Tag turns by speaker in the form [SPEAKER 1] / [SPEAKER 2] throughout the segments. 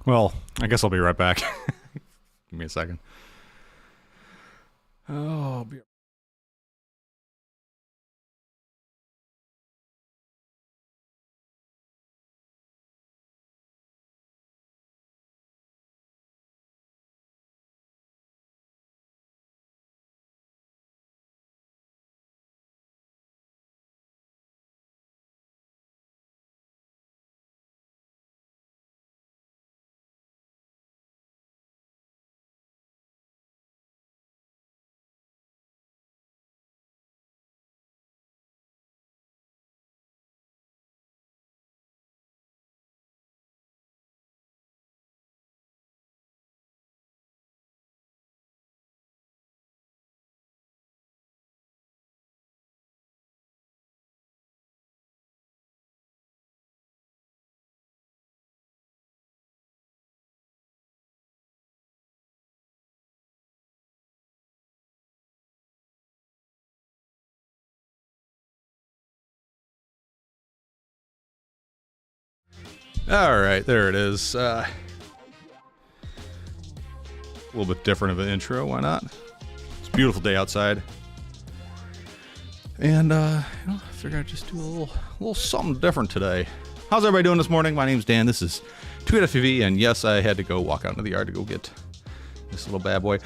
[SPEAKER 1] Well, I guess I'll be right back. Give me a second. Oh, I'll be... All right, there it is. A little bit different of an intro, why not? It's a beautiful day outside. And, I figured I'd just do a little something different today. How's everybody doing this morning? My name's Dan. This is Tweet FPV, and yes, I had to go walk out into the yard to go get this little bad boy.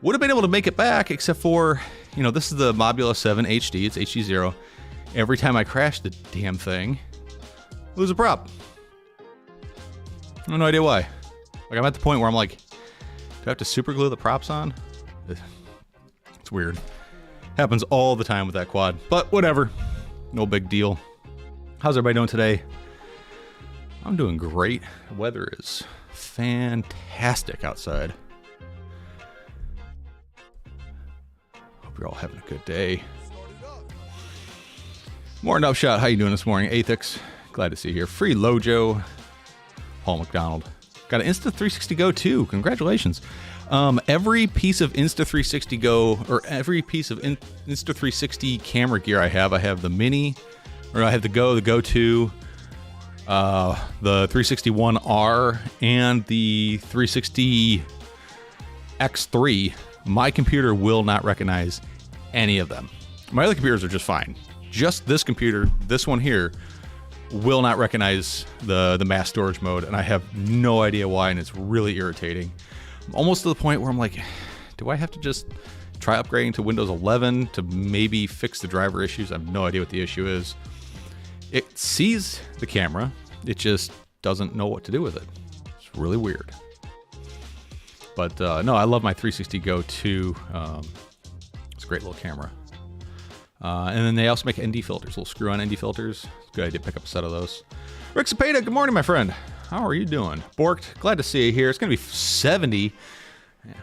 [SPEAKER 1] Would have been able to make it back, except for, this is the Mobula 7 HD. It's HD0. Every time I crash the damn thing, lose a prop. I have no idea why. Like, I'm at the point where I'm like, do I have to super glue the props on? It's weird. Happens all the time with that quad, but whatever. No big deal. How's everybody doing today? I'm doing great. The weather is fantastic outside. Hope you're all having a good day. Morning Upshot, how you doing this morning? Athix, glad to see you here. Free Lojo, Paul McDonald. Got an Insta360 Go too, congratulations. Every piece of Insta360 Go, or every piece of Insta360 camera gear I have the Mini, or I have the Go, the Go 2, the 360-1R, and the 360 X3. My computer will not recognize any of them. My other computers are just fine. Just this computer, this one here, will not recognize the mass storage mode, and I have no idea why, and it's really irritating. I'm almost to the point where I'm like, do I have to just try upgrading to Windows 11 to maybe fix the driver issues? I have no idea what the issue is. It sees the camera, it just doesn't know what to do with it. It's really weird. But no, I love my 360 Go 2. It's a great little camera. And then they also make ND filters, little screw-on ND filters. It's a good idea to pick up a set of those. Rick Cepeda, good morning, my friend. How are you doing? Borked, glad to see you here. It's going to be 70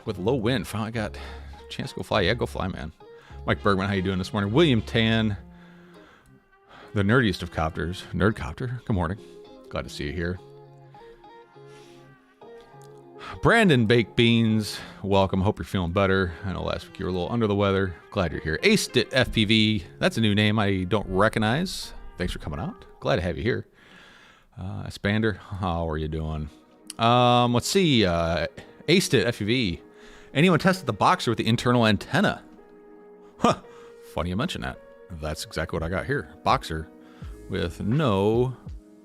[SPEAKER 1] with low wind. Finally got a chance to go fly. Yeah, go fly, man. Mike Bergman, how you doing this morning? William Tan, the nerdiest of copters. Nerdcopter, good morning. Glad to see you here. Brandon Baked Beans, welcome. Hope you're feeling better. I know last week you were a little under the weather. Glad you're here. Aced It FPV, that's a new name I don't recognize. Thanks for coming out. Glad to have you here. Expander, how are you doing? Let's see. Aced It FPV. Anyone tested the Boxer with the internal antenna? Huh. Funny you mention that. That's exactly what I got here. Boxer with no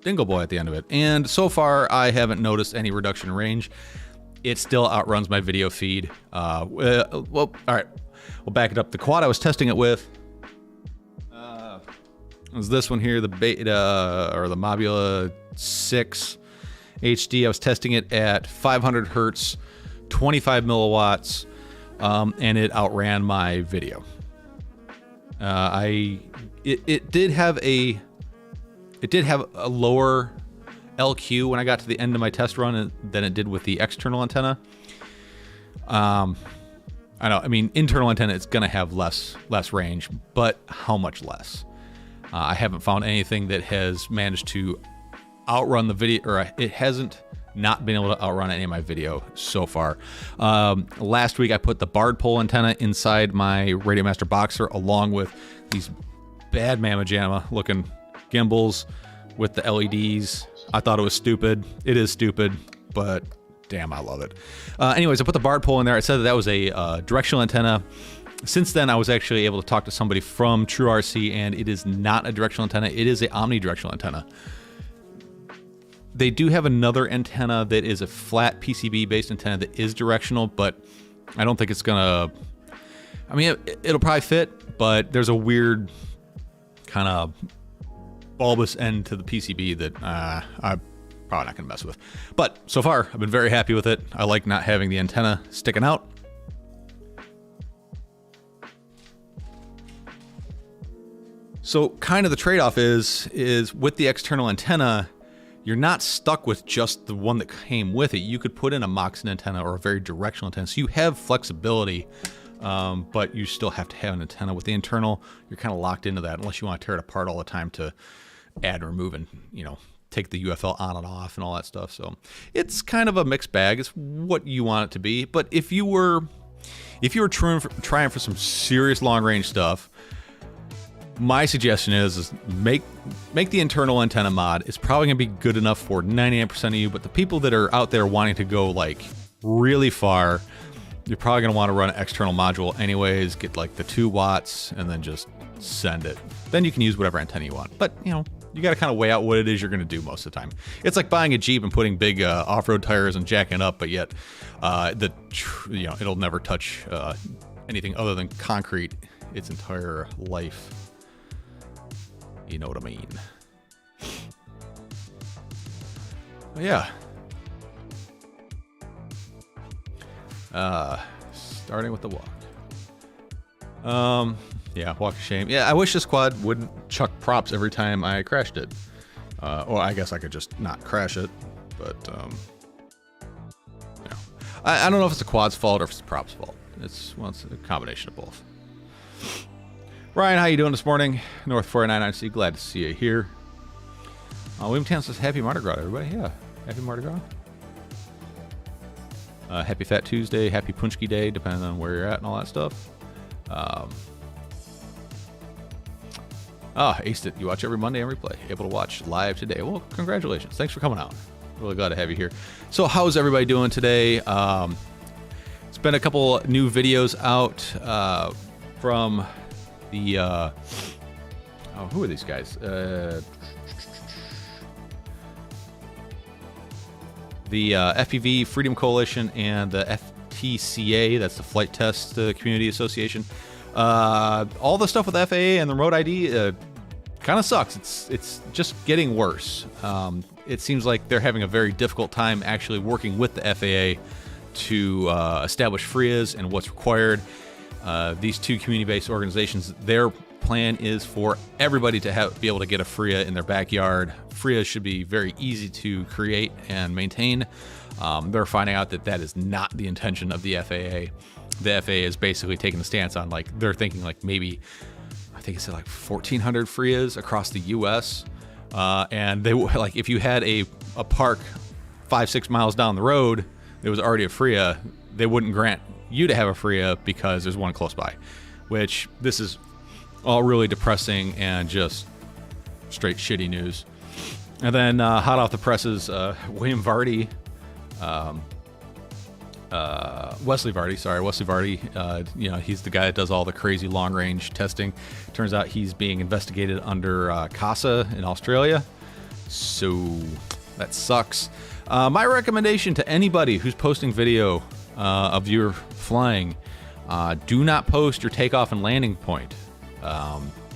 [SPEAKER 1] dingle boy at the end of it. And so far, I haven't noticed any reduction in range. It still outruns my video feed. Well, all right. We'll back it up. The quad I was testing it with was this one here, the Beta, or the Mobula 6 HD. I was testing it at 500 hertz, 25 milliwatts, and it outran my video. It did have a lower LQ when I got to the end of my test run than it did with the external antenna. I know, I mean, internal antenna, it's gonna have less range, but how much less? I haven't found anything that has managed to outrun the video, or it hasn't not been able to outrun any of my video so far. Last week I put the Bard pole antenna inside my Radiomaster Boxer along with these bad mamma jamma looking gimbals with the LEDs I thought it was stupid. It is stupid, but damn, I love it. Anyways, I put the Bard poll in there. I said that was a directional antenna. Since then, I was actually able to talk to somebody from TrueRC, and it is not a directional antenna. It is an omnidirectional antenna. They do have another antenna that is a flat PCB-based antenna that is directional, but I don't think it's gonna... I mean, it'll probably fit, but there's a weird kind of bulbous end to the PCB that I'm probably not gonna mess with. But so far, I've been very happy with it. I like not having the antenna sticking out. So kind of the trade-off is with the external antenna, you're not stuck with just the one that came with it. You could put in a Moxon antenna or a very directional antenna. So you have flexibility, but you still have to have an antenna. With the internal, you're kind of locked into that unless you want to tear it apart all the time to add and remove and, take the UFL on and off and all that stuff. So it's kind of a mixed bag. It's what you want it to be. But if you were trying for some serious long-range stuff, my suggestion is make the internal antenna mod. It's probably gonna be good enough for 99% of you, but the people that are out there wanting to go like really far, you're probably gonna want to run an external module anyways, get like the 2 watts and then just send it. Then you can use whatever antenna you want. But you gotta kind of weigh out what it is you're gonna do most of the time. It's like buying a Jeep and putting big off-road tires and jacking up, but yet it'll never touch anything other than concrete its entire life. You know what I mean? Yeah. Starting with the walk. Yeah, walk of shame. Yeah, I wish this quad wouldn't chuck props every time I crashed it. Or I guess I could just not crash it, but I don't know if it's the quad's fault or if it's the prop's fault. It's a combination of both. Ryan, how you doing this morning? North 499C, glad to see you here. William Tan says, happy Mardi Gras, everybody. Yeah, happy Mardi Gras. Happy Fat Tuesday, happy Punchki Day, depending on where you're at and all that stuff. Aced it. You watch every Monday and replay. Able to watch live today. Well, congratulations. Thanks for coming out. Really glad to have you here. So how's everybody doing today? It's been a couple new videos out from the who are these guys? The FPV Freedom Coalition and the FTCA, that's the Flight Test Community Association. All the stuff with FAA and the Remote ID kind of sucks. It's just getting worse. It seems like they're having a very difficult time actually working with the FAA to establish FRIAs and what's required. These two community-based organizations, their plan is for everybody to be able to get a FRIA in their backyard. FRIAs should be very easy to create and maintain. They're finding out that is not the intention of the FAA. The FAA is basically taking the stance on they're thinking maybe, I think it's 1,400 FRIAs across the U.S. And they if you had a park 5-6 miles down the road, there was already a FRIA, they wouldn't grant you to have a FRIA because there's one close by, which this is all really depressing and just straight shitty news. And then hot off the presses, William Vardy, Wesley Vardy, he's the guy that does all the crazy long range testing. Turns out he's being investigated under CASA in Australia. So that sucks. My recommendation to anybody who's posting video of your flying, do not post your takeoff and landing point.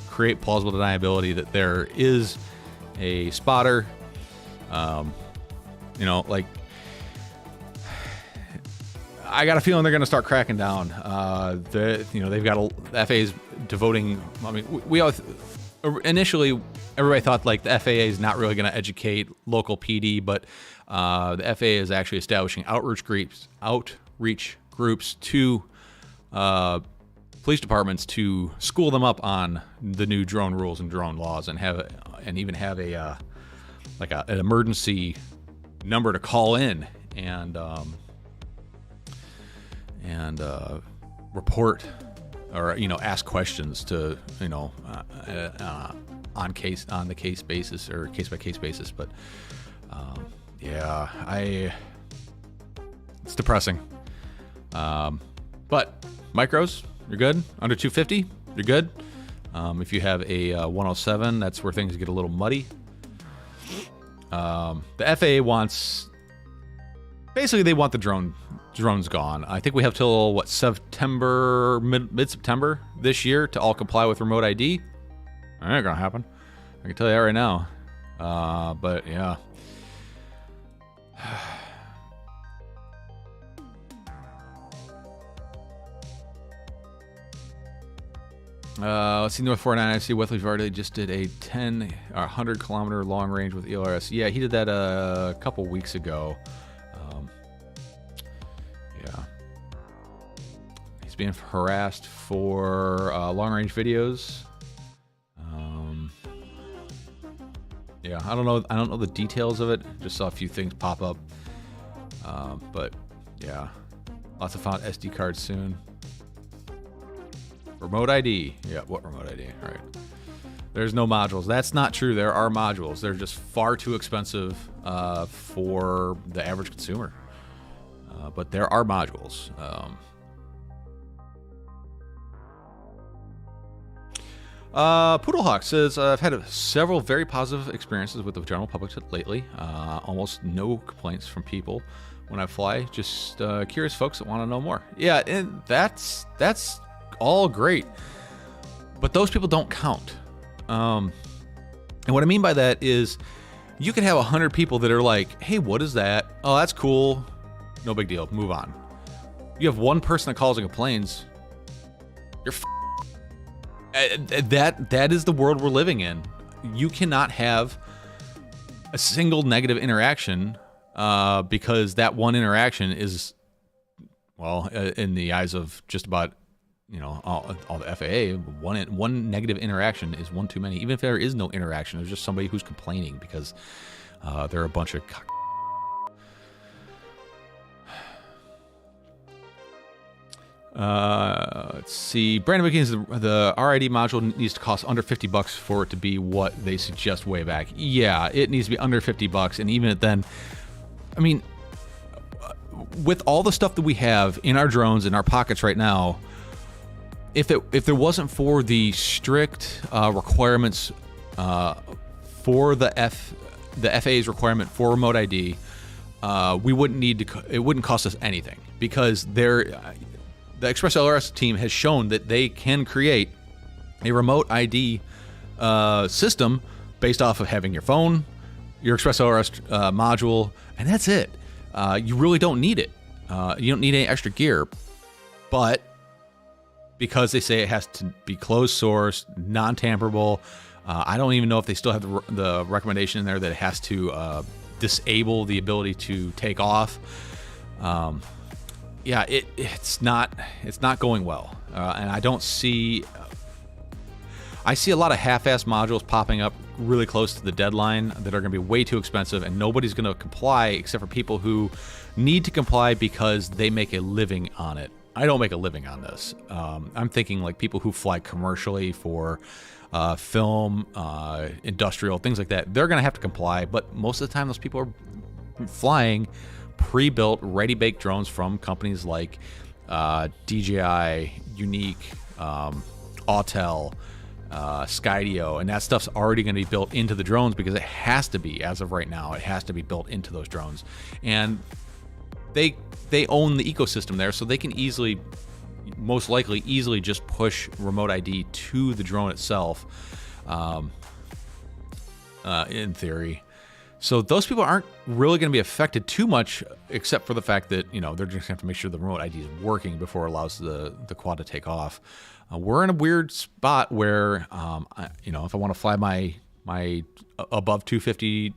[SPEAKER 1] Create plausible deniability that there is a spotter. I got a feeling they're going to start cracking down. They've got FAA's devoting. I mean, we all initially everybody thought the FAA is not really going to educate local PD, but the FAA is actually establishing outreach groups to police departments to school them up on the new drone rules and drone laws, and even have an emergency number to call in and report or ask questions to on the case basis or case by case basis. But It's depressing. But micros, you're good. Under 250, you're good. If you have a 107, that's where things get a little muddy. The FAA wants, basically they want the drones gone. I think we have till September, mid-September this year to all comply with remote ID. That ain't gonna happen. I can tell you that right now. But yeah. Let's see, North 49. I see Wesley already just did a 10 or 100 kilometer long range with ELRS. Yeah, he did that a couple weeks ago. Yeah. He's being harassed for long range videos. Yeah, I don't know the details of it. Just saw a few things pop up. But yeah, lots of found SD cards soon. Remote ID. Yeah, what remote ID? All right. There's no modules. That's not true. There are modules. They're just far too expensive for the average consumer. But there are modules. Poodlehawk says, I've had several very positive experiences with the general public lately. Almost no complaints from people when I fly. Just curious folks that want to know more. Yeah, and that's all great. But those people don't count. And what I mean by that is you can have 100 people that are like, hey, what is that? Oh, that's cool. No big deal. Move on. You have one person that calls and complains. You're that is the world we're living in. You cannot have a single negative interaction because that one interaction is, well, in the eyes of just about, all the FAA, one negative interaction is one too many. Even if there is no interaction, there's just somebody who's complaining because they're a bunch of let's see. Brandon McKinney, the RID module needs to cost under $50 for it to be what they suggest way back. Yeah, it needs to be under $50, and even then, I mean, with all the stuff that we have in our drones in our pockets right now, if there wasn't for the strict requirements for the FAA's requirement for remote ID, we wouldn't need to. It wouldn't cost us anything because the Express LRS team has shown that they can create a remote ID system based off of having your phone, your Express LRS module, and that's it. You really don't need it. You don't need any extra gear. But because they say it has to be closed source, non-tamperable, I don't even know if they still have the recommendation in there that it has to disable the ability to take off. Yeah, it's not going well, and I don't see. I see a lot of half-assed modules popping up really close to the deadline that are going to be way too expensive, and nobody's going to comply except for people who need to comply because they make a living on it. I don't make a living on this. I'm thinking like people who fly commercially for film, industrial, things like that. They're going to have to comply, but most of the time those people are flying pre-built, ready-baked drones from companies like DJI, Unique, Autel, Skydio, and that stuff's already going to be built into the drones because it has to be, as of right now, it has to be built into those drones. And they own the ecosystem there, so they can most likely easily just push remote ID to the drone itself, in theory. So those people aren't really going to be affected too much, except for the fact that, they're just going to have to make sure the remote ID is working before it allows the quad to take off. We're in a weird spot where, if I want to fly my above 250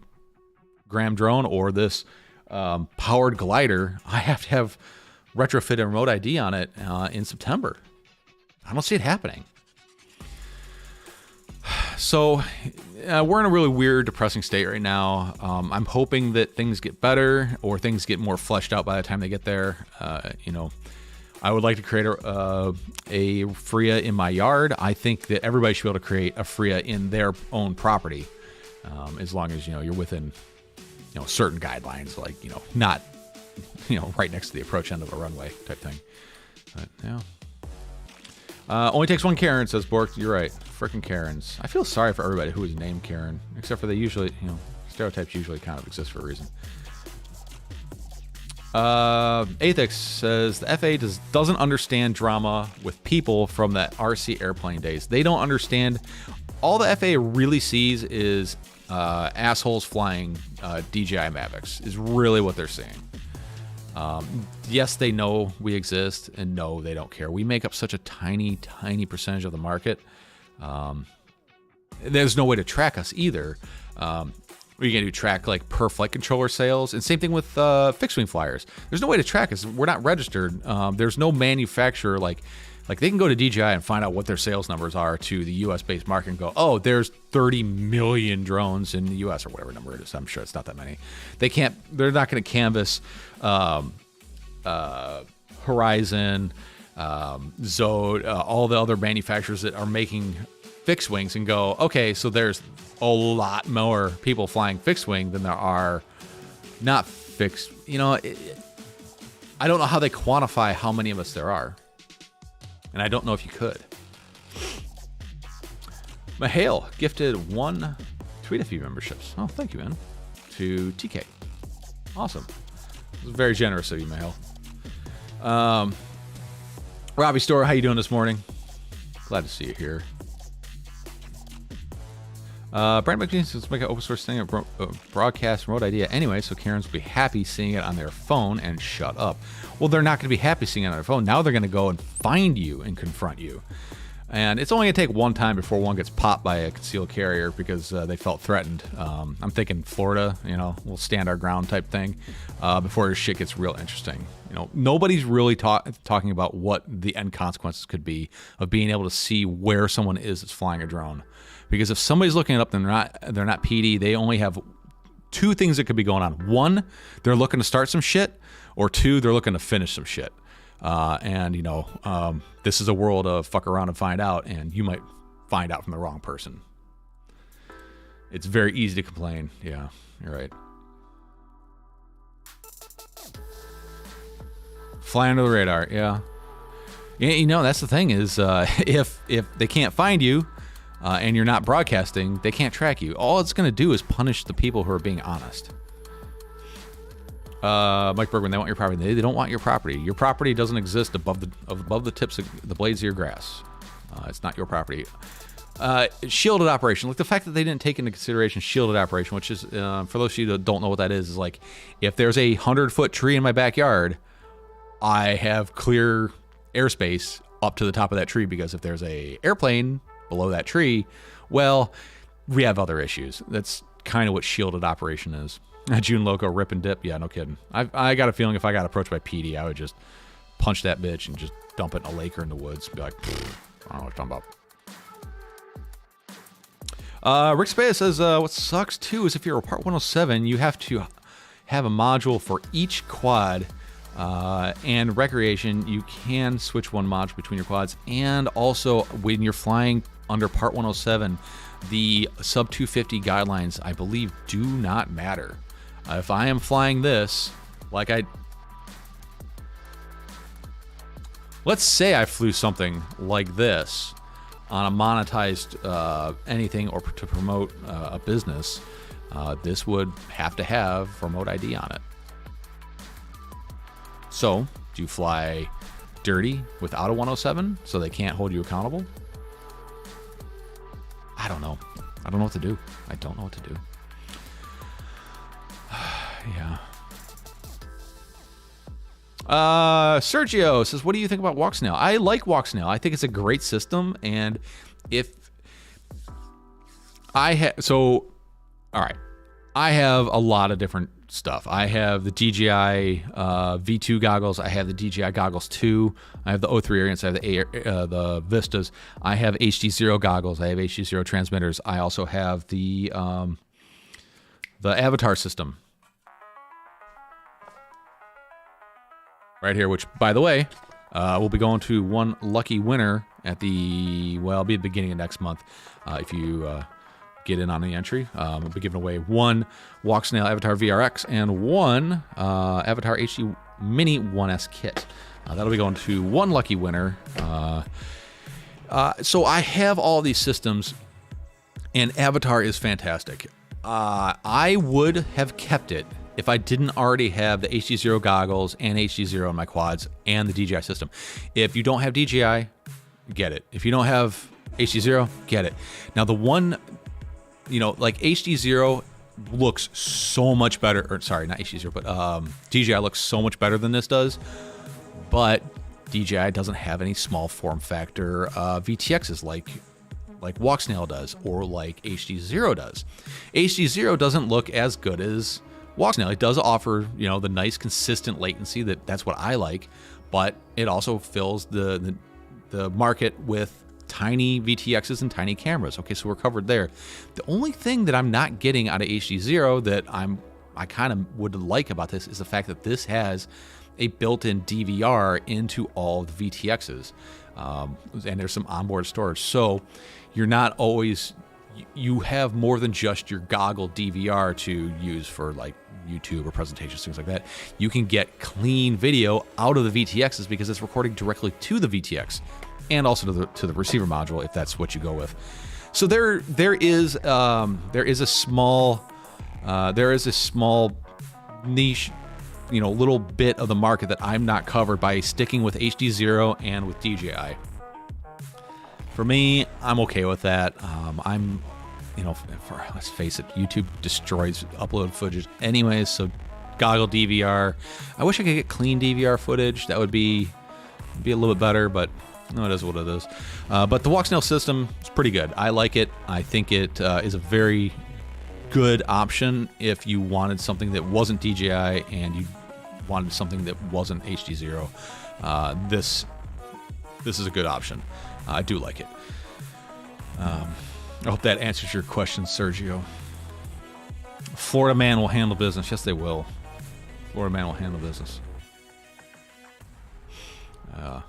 [SPEAKER 1] gram drone or this powered glider, I have to have retrofit a remote ID on it in September. I don't see it happening. So we're in a really weird, depressing state right now. I'm hoping that things get better or things get more fleshed out by the time they get there. I would like to create a FRIA in my yard. I think that everybody should be able to create a FRIA in their own property, as long as you're within certain guidelines, like, not, right next to the approach end of a runway type thing. But, yeah. Only takes one Karen, says Bork. You're right. Frickin' Karens. I feel sorry for everybody who is named Karen, except for they usually, stereotypes usually kind of exist for a reason. Athix says the FAA doesn't understand drama with people from the RC airplane days. They don't understand. All the FAA really sees is assholes flying DJI Mavics is really what they're seeing. Yes, they know we exist, and no, they don't care. We make up such a tiny, tiny percentage of the market. There's no way to track us either. We're going to track like per flight controller sales, and same thing with fixed wing flyers. There's no way to track us. We're not registered. There's no manufacturer like they can go to DJI and find out what their sales numbers are to the U.S. based market and go, oh, there's 30 million drones in the U.S. or whatever number it is. I'm sure it's not that many. They're not going to canvass Horizon, Zode, all the other manufacturers that are making fixed wings and go, okay, so there's a lot more people flying fixed wing than there are not fixed. I don't know how they quantify how many of us there are. And I don't know if you could. Mahale gifted 1 Tweet a Few memberships. Oh, thank you, man. To TK. Awesome. It was very generous of you, Mahale. Robbie Store, how you doing this morning? Glad to see you here. Brand McGee says, make an open source thing, broadcast remote idea anyway, so Karens will be happy seeing it on their phone and shut up. Well, they're not going to be happy seeing it on their phone. Now they're going to go and find you and confront you. And it's only going to take one time before one gets popped by a concealed carrier because they felt threatened. I'm thinking Florida, we'll stand our ground type thing before this shit gets real interesting. Nobody's really talking about what the end consequences could be of being able to see where someone is that's flying a drone. Because if somebody's looking it up, they're not PD. They only have 2 things that could be going on. 1, they're looking to start some shit, or 2, they're looking to finish some shit. This is a world of fuck around and find out, and you might find out from the wrong person. It's very easy to complain. Yeah, you're right. Fly under the radar. Yeah. That's the thing is, if they can't find you, and you're not broadcasting, they can't track you. All it's going to do is punish the people who are being honest. Mike Bergman, they want your property. They don't want your property. Your property doesn't exist above the tips of the blades of your grass. It's not your property. Shielded operation. Like the fact that they didn't take into consideration shielded operation, which is, for those of you that don't know what that is like, if there's a 100-foot tree in my backyard, I have clear airspace up to the top of that tree, because if there's a airplane below that tree, well, we have other issues. That's kind of what shielded operation is. June Loco, rip and dip. Yeah, no kidding. I got a feeling if I got approached by PD, I would just punch that bitch and just dump it in a lake or in the woods. Be like, I don't know what you're talking about. Rick Spaya says, what sucks too is if you're a Part 107, you have to have a module for each quad. And recreation, you can switch one module between your quads. And also, when you're flying under Part 107, the sub 250 guidelines, I believe, do not matter. If I am flying this, let's say I flew something like this on a monetized anything or to promote a business, this would have to have remote ID on it. So, do you fly dirty without a 107 so they can't hold you accountable? I don't know. I don't know what to do. I don't know what to do. Yeah. Sergio says, what do you think about Walksnail? I like Walksnail. I think it's a great system. And if I all right, I have a lot of different stuff. I have the DJI V2 goggles. I have the DJI goggles 2. I have the O3 Orients. I have the Vistas. I have HD0 goggles. I have HD0 transmitters. I also have the Avatar system right here, which, by the way, we'll be going to one lucky winner at it'll be at the beginning of next month. If you
[SPEAKER 2] get in on the entry. I'll be giving away one Walksnail Avatar VRX and one Avatar HD Mini 1S kit. That'll be going to one lucky winner. So I have all these systems, and Avatar is fantastic. I would have kept it if I didn't already have the HD0 goggles and HD0 in my quads and the DJI system. If you don't have DJI, get it. If you don't have HD0, get it. Now the one, like HD0 looks so much better, or sorry, not HD0, but DJI looks so much better than this does, but DJI doesn't have any small form factor VTXs like Walksnail does, or like HD0 does. HD0 doesn't look as good as Walksnail. It does offer, the nice consistent latency that's what I like, but it also fills the market with tiny VTXs and tiny cameras. Okay, so we're covered there. The only thing that I'm not getting out of HD0 that I kind of would like about this is the fact that this has a built-in DVR into all the VTXs, and there's some onboard storage. So you're not always, you have more than just your goggle DVR to use for like YouTube or presentations, things like that. You can get clean video out of the VTXs because it's recording directly to the VTX and also to the receiver module if that's what you go with. So there is a small niche, little bit of the market that I'm not covered by sticking with HD0 and with DJI. For me, I'm okay with that. Let's face it, YouTube destroys upload footage anyways, so goggle DVR. I wish I could get clean DVR footage. That would be a little bit better, but no, it is what it is. But the Walksnail system is pretty good. I like it. I think it is a very good option if you wanted something that wasn't DJI and you wanted something that wasn't HD0. This is a good option. I do like it. I hope that answers your question, Sergio. Florida man will handle business. Yes, they will. Florida man will handle business. I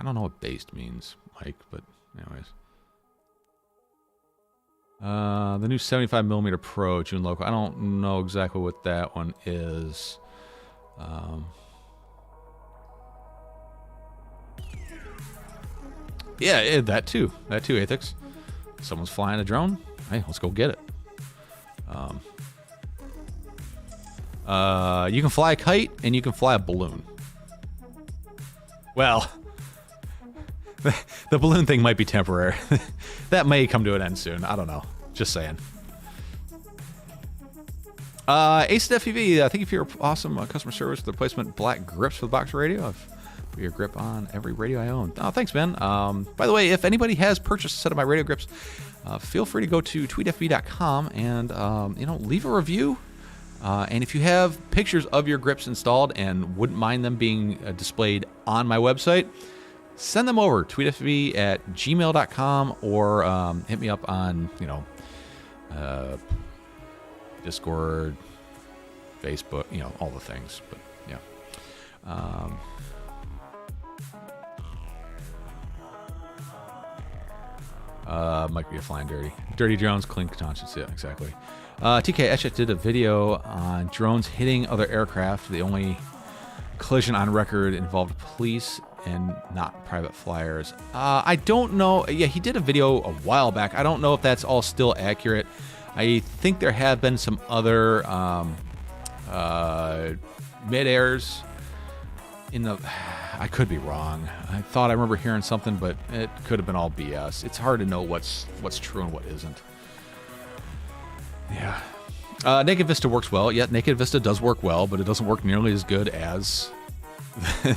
[SPEAKER 2] don't know what based means, Mike, but anyways. The new 75mm Pro June local. I don't know exactly what that one is. Yeah, that too, Athix. Someone's flying a drone. Hey, let's go get it. You can fly a kite and you can fly a balloon. Well, the balloon thing might be temporary. That may come to an end soon. I don't know. Just saying. Ace FPV, thank you for your awesome customer service with the replacement black grips for the Boxer radio. I've put your grip on every radio I own. Oh, thanks, man. By the way, if anybody has purchased a set of my radio grips, feel free to go to tweetfb.com and leave a review. And if you have pictures of your grips installed and wouldn't mind them being displayed on my website, send them over. tweetfb@gmail.com or hit me up on Discord, Facebook, all the things. But yeah. Might be a flying dirty drones, clean conscience. Yeah, exactly. TK Etchet did a video on drones hitting other aircraft. The only collision on record involved police and not private flyers. I don't know. Yeah, he did a video a while back. I don't know if that's all still accurate. I think there have been some other mid-airs in the... I could be wrong. I thought I remember hearing something, but it could have been all BS. It's hard to know what's true and what isn't. Yeah. Naked Vista works well. Yeah, Naked Vista does work well, but it doesn't work nearly as good as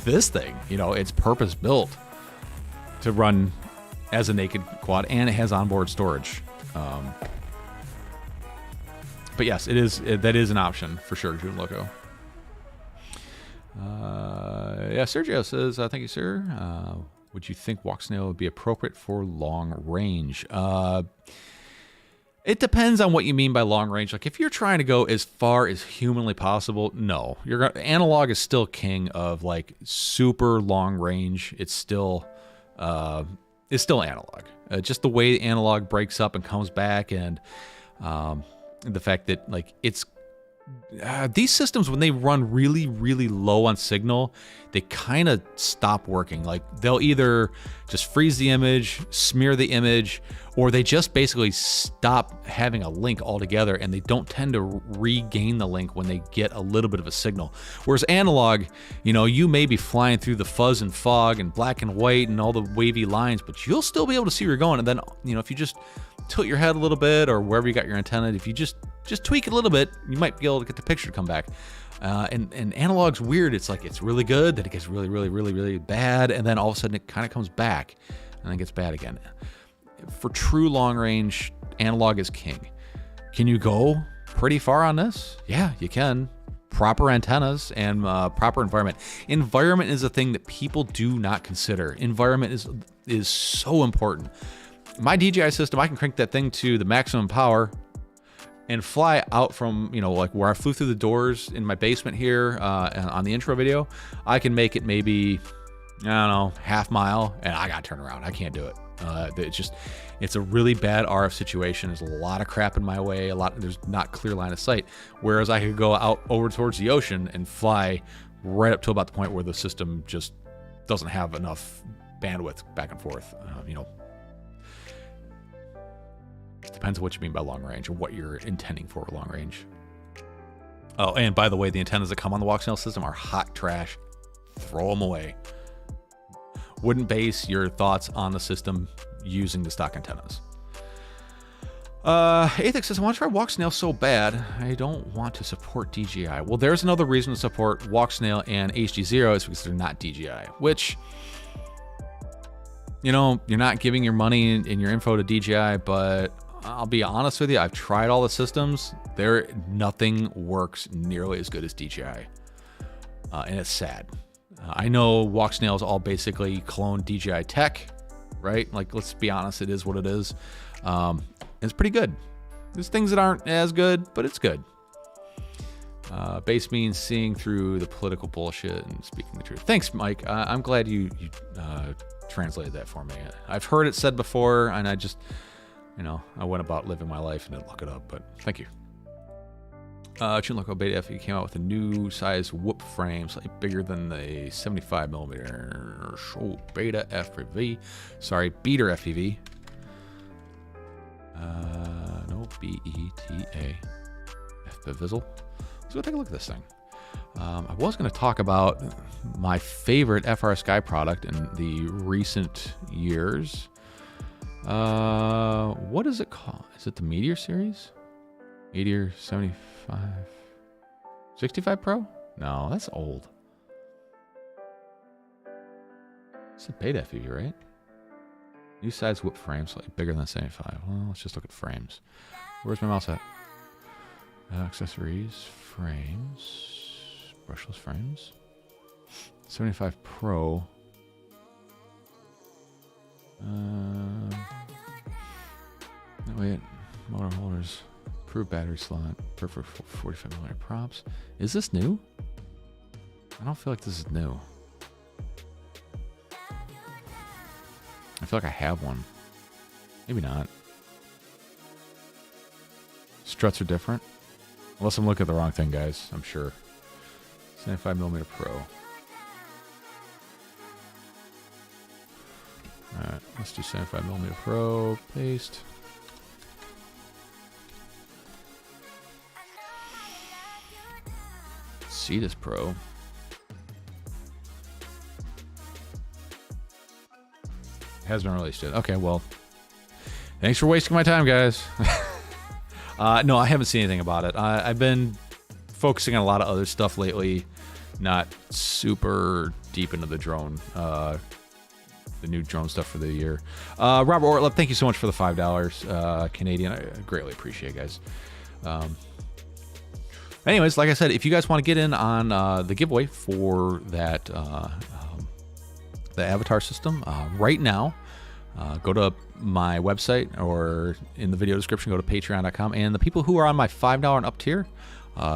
[SPEAKER 2] this thing. It's purpose-built to run as a naked quad, and it has onboard storage. But yes, that is an option for sure, June Loco. Yeah, Sergio says, thank you, sir. Would you think Walksnail would be appropriate for long range? It depends on what you mean by long range. Like if you're trying to go as far as humanly possible, no. Analog is still king of like super long range. It's still is still analog. Just the way the analog breaks up and comes back, and the fact that like it's these systems, when they run really, really low on signal, they kind of stop working. Like they'll either just freeze the image, smear the image, or they just basically stop having a link altogether, and they don't tend to regain the link when they get a little bit of a signal. Whereas analog, you know, you may be flying through the fuzz and fog and black and white and all the wavy lines, but you'll still be able to see where you're going. And then, you know, if you just tilt your head a little bit, or wherever you got your antenna, if you just tweak it a little bit, you might be able to get the picture to come back. And analog's weird. It's like it's really good, then it gets really, really, really, really bad, and then all of a sudden it kind of comes back and then gets bad again. For true long range, analog is king. Can you go pretty far on this? Yeah, you can. Proper antennas and proper environment. Environment is a thing that people do not consider. Environment is so important. My DJI system, I can crank that thing to the maximum power and fly out from, you know, like where I flew through the doors in my basement here on the intro video. I can make it maybe, I don't know, half mile, and I got to turn around. I can't do it. It's a really bad RF situation. There's a lot of crap in my way. There's not clear line of sight. Whereas I could go out over towards the ocean and fly right up to about the point where the system just doesn't have enough bandwidth back and forth. You know, it depends on what you mean by long range or what you're intending for long range. Oh, and by the way, the antennas that come on the Walksnail system are hot trash. Throw them away. Wouldn't base your thoughts on the system using the stock antennas. Athix says, I want to try Walksnail so bad. I don't want to support DJI. Well, there's another reason to support Walksnail and HD0 is because they're not DJI, which, you know, you're not giving your money and your info to DJI, but I'll be honest with you, I've tried all the systems. Nothing works nearly as good as DJI. And it's sad. I know Walksnail is all basically cloned DJI tech, right? Like, let's be honest, it is what it is. It's pretty good. There's things that aren't as good, but it's good. Base means seeing through the political bullshit and speaking the truth. Thanks, Mike. I'm glad you translated that for me. I've heard it said before, and I just, you know, I went about living my life and didn't look it up, but thank you. Chunloco Beta FPV came out with a new size whoop frame, slightly bigger than the 75mm Beta FPV. Sorry, Beater FPV. No, B-E-T-A. FPVizzle. Let's go take a look at this thing. I was going to talk about my favorite FR Sky product in the recent years. What is it called? Is it the Meteor series? Meteor 75, 65 Pro? No, that's old. It's a Beta FPV, right? New size whip frame, slightly bigger than 75. Well, let's just look at frames. Where's my mouse at? Accessories, frames, brushless frames. 75 Pro. No, wait, motor holders. Approved battery slot, perfect 45mm props. Is this new? I don't feel like this is new. I feel like I have one. Maybe not. Struts are different. Unless I'm looking at the wrong thing, guys. I'm sure. 75mm Pro. Alright, let's do 75mm Pro. Paste. Cetus Pro. Has been released yet. Okay, well, thanks for wasting my time, guys. No, I haven't seen anything about it. I've been focusing on a lot of other stuff lately, not super deep into the drone, the new drone stuff for the year. Robert Ortleb, thank you so much for the $5 Canadian. I greatly appreciate it, guys. Anyways, like I said, if you guys want to get in on the giveaway for that the Avatar system right now, go to my website or in the video description, go to patreon.com. And the people who are on my $5 and up tier,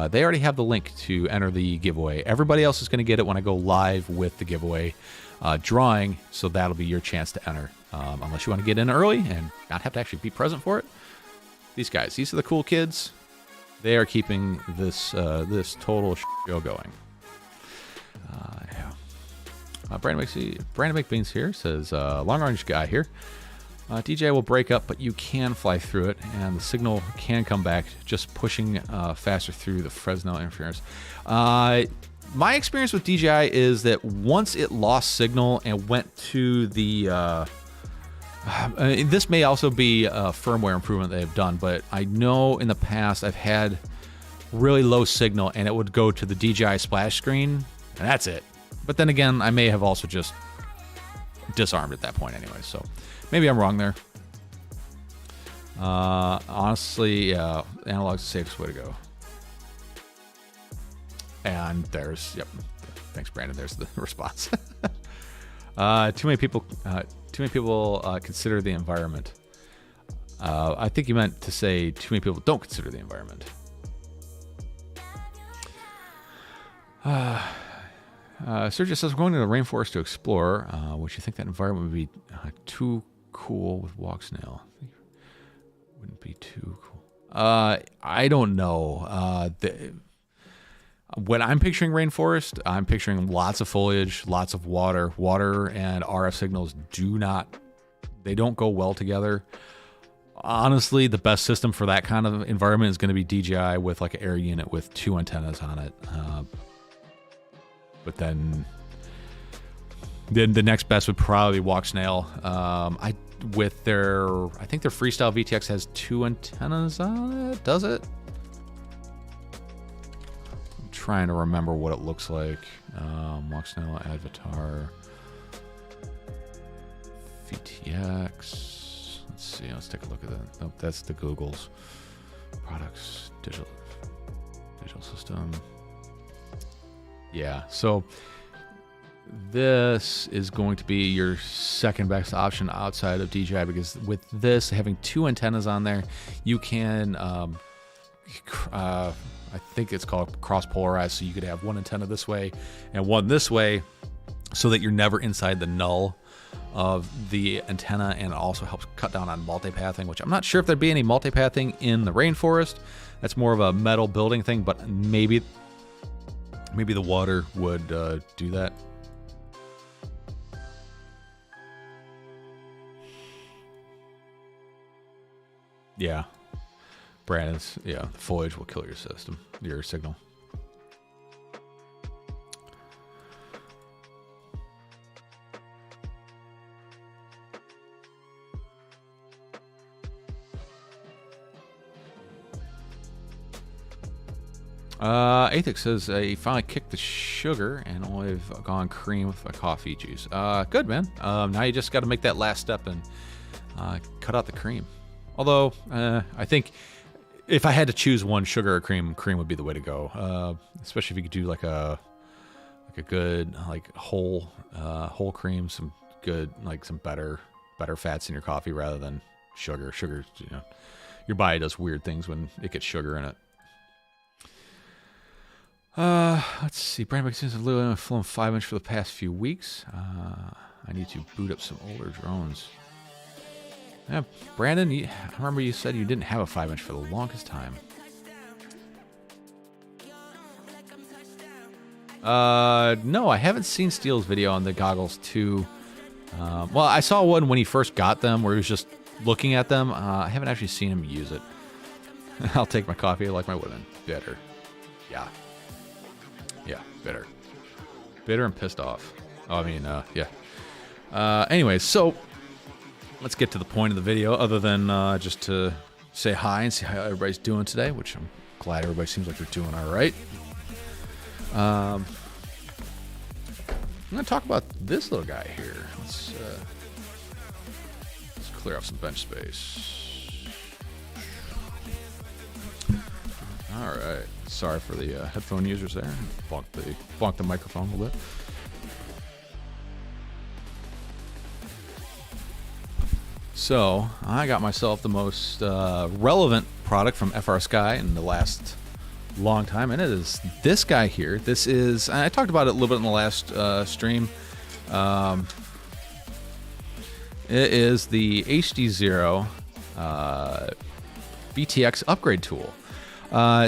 [SPEAKER 2] they already have the link to enter the giveaway. Everybody else is going to get it when I go live with the giveaway drawing, so that'll be your chance to enter. unless you want to get in early and not have to actually be present for it. These guys, these are the cool kids. They are keeping this this total show going. Brandon McBeans here says, long range guy here. DJI will break up, but you can fly through it, and the signal can come back just pushing faster through the Fresnel interference. My experience with DJI is that once it lost signal and went to the... this may also be a firmware improvement they've done, but I know in the past I've had really low signal, and it would go to the DJI splash screen, and that's it. But then again, I may have also just disarmed at that point anyway, so maybe I'm wrong there. Honestly, analog's the safest way to go. And there's, yep, thanks Brandon, there's the response. Too many people consider the environment. I think you meant to say too many people don't consider the environment. Sergio says, we're going to the rainforest to explore. Would you think that environment would be too cool with walk snail? Wouldn't be too cool. I don't know. When I'm picturing rainforest, I'm picturing lots of foliage, lots of water. Water and RF signals don't go well together. Honestly, the best system for that kind of environment is going to be DJI with like an air unit with 2 antennas on it. But then the next best would probably be walk snail. I think their Freestyle VTX has 2 antennas on it. Does it? I'm trying to remember what it looks like. Walk snail, Avatar, VTX. Let's see. Let's take a look at that. Nope, that's the Google's products. Digital system. Yeah, so this is going to be your second best option outside of DJI, because with this, having 2 antennas on there, you can, I think it's called cross-polarized, so you could have one antenna this way and one this way, so that you're never inside the null of the antenna, and it also helps cut down on multipathing, which I'm not sure if there'd be any multipathing in the rainforest. That's more of a metal building thing, but maybe the water would do that. Yeah. Brandon's, yeah, the foliage will kill your system, your signal. Athix says, he finally kicked the sugar and only have gone cream with my coffee juice. Good, man. Now you just got to make that last step and cut out the cream. Although, I think if I had to choose one, sugar or cream would be the way to go. Especially if you could do like a good whole cream, some good some better fats in your coffee rather than sugar. Sugar, your body does weird things when it gets sugar in it. Let's see. Brandon McSee's literally flown 5-inch for the past few weeks. I need to boot up some older drones. Yeah, Brandon, I remember you said you didn't have a 5-inch for the longest time. No, I haven't seen Steele's video on the goggles too. Well, I saw one when he first got them where he was just looking at them. I haven't actually seen him use it. I'll take my coffee like my women. Bitter. Yeah. Yeah, bitter. Bitter and pissed off. Oh, I mean, yeah. Anyways, so let's get to the point of the video, other than just to say hi and see how everybody's doing today, which I'm glad everybody seems like they're doing all right. I'm going to talk about this little guy here. Let's clear off some bench space. All right. Sorry for the headphone users there. Bonked the microphone a little bit. So I got myself the most relevant product from FrSky in the last long time, and it is this guy here. This is, I talked about it a little bit in the last stream. It is the HD0 VTX upgrade tool.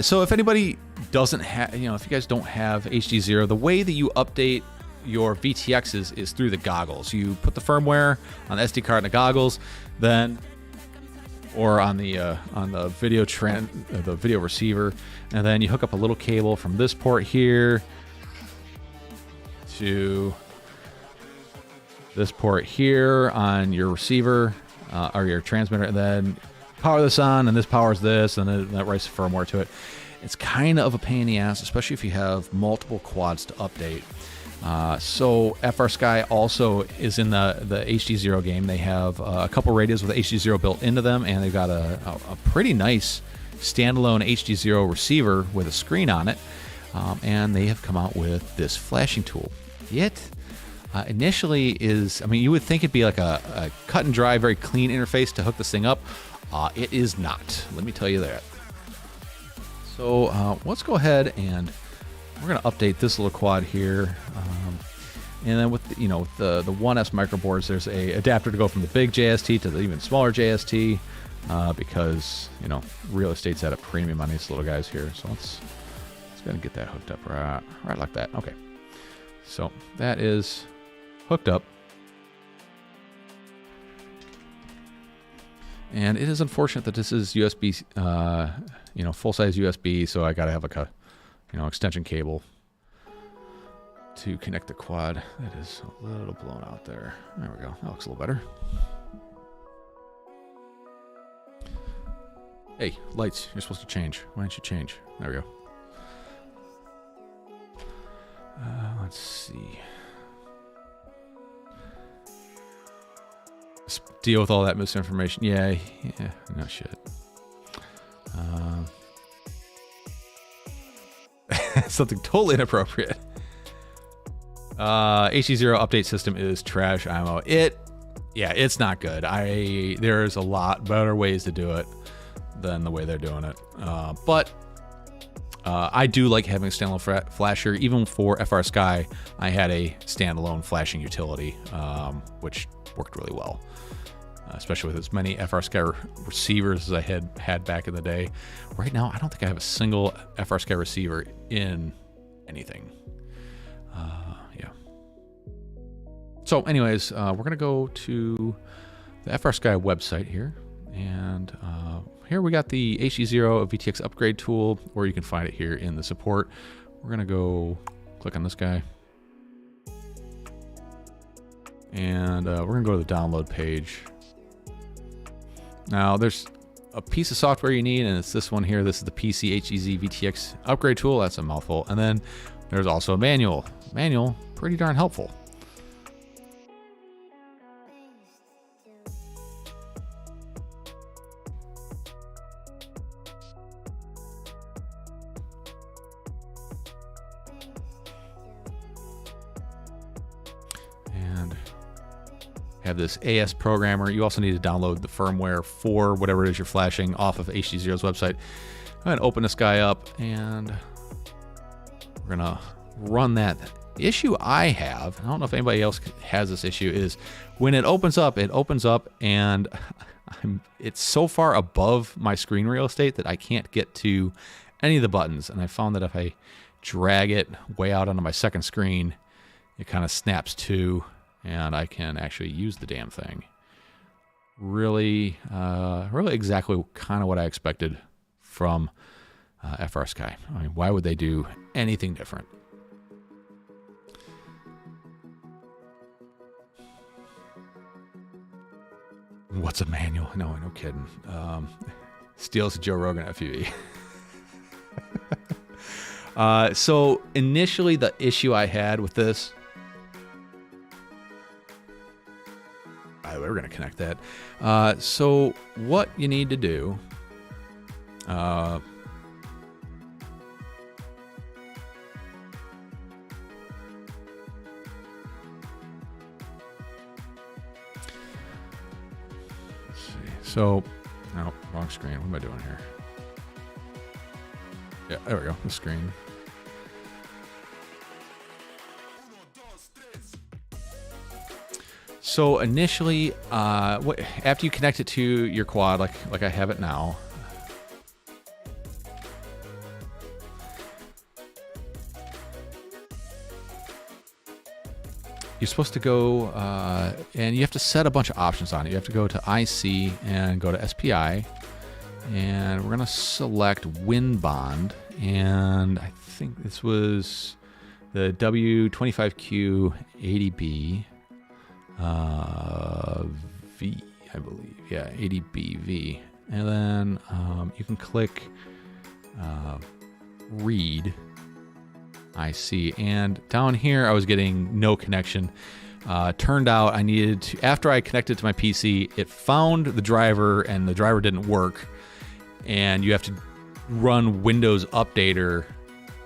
[SPEAKER 2] So if anybody doesn't have, if you guys don't have HD0, the way that you update your VTXs is through the goggles. You put the firmware on the SD card and the goggles, then, or on the video receiver, and then you hook up a little cable from this port here to this port here on your receiver or your transmitter, and then power this on, and this powers this, and then that writes the firmware to it. It's kind of a pain in the ass, especially if you have multiple quads to update. So FrSky also is in the HD0 game. They have a couple radios with HD0 built into them, and they've got a pretty nice standalone HD0 receiver with a screen on it. And they have come out with this flashing tool. It initially is, you would think it'd be like a cut and dry, very clean interface to hook this thing up. It is not. Let me tell you that. So let's go ahead and we're going to update this little quad here. And then with the 1S microboards, there's a adapter to go from the big JST to the even smaller JST because, real estate's at a premium on these little guys here. So let's go ahead and get that hooked up right like that. Okay. So that is hooked up. And it is unfortunate that this is USB, full-size USB, so I got to have like a, extension cable to connect the quad. That is a little blown out there. There we go. That looks a little better. Hey, lights, you're supposed to change. Why don't you change? There we go. Let's see. Deal with all that misinformation. Yeah, no shit. Something totally inappropriate. HD0 update system is trash ammo. It's not good. There's a lot better ways to do it than the way they're doing it. But I do like having a standalone flasher. Even for FrSky, I had a standalone flashing utility, which worked really well. Especially with as many FrSky receivers as I had back in the day. Right now, I don't think I have a single FrSky receiver in anything. Yeah. So anyways, we're going to go to the FrSky website here. And here we got the HD0 VTX upgrade tool, or you can find it here in the support. We're going to go click on this guy. And we're going to go to the download page. Now, there's a piece of software you need, and it's this one here. This is the PC-HEZ VTX upgrade tool. That's a mouthful. And then there's also a manual. Manual, pretty darn helpful. And have this AS programmer. You also need to download the firmware for whatever it is you're flashing off of HD0's website. I'm going to open this guy up, and we're going to run that. The issue I have, I don't know if anybody else has this issue, is when it opens up, and it's so far above my screen real estate that I can't get to any of the buttons. And I found that if I drag it way out onto my second screen, it kind of snaps to, and I can actually use the damn thing. Really exactly kind of what I expected from FrSky. Why would they do anything different? What's a manual? No kidding. Steals Joe Rogan FPV. So initially, the issue I had with this. By the way, we're going to connect that. So what you need to do. So, no, wrong screen. What am I doing here? Yeah, there we go. The screen. So initially, after you connect it to your quad, like I have it now, you're supposed to go and you have to set a bunch of options on it. You have to go to IC and go to SPI, and we're gonna select WinBond, and I think this was the W25Q80B V, I believe. Yeah, 80BV. And then you can click read IC. And down here, I was getting no connection. Turned out I needed to, after I connected to my PC, it found the driver and the driver didn't work. And you have to run Windows Updater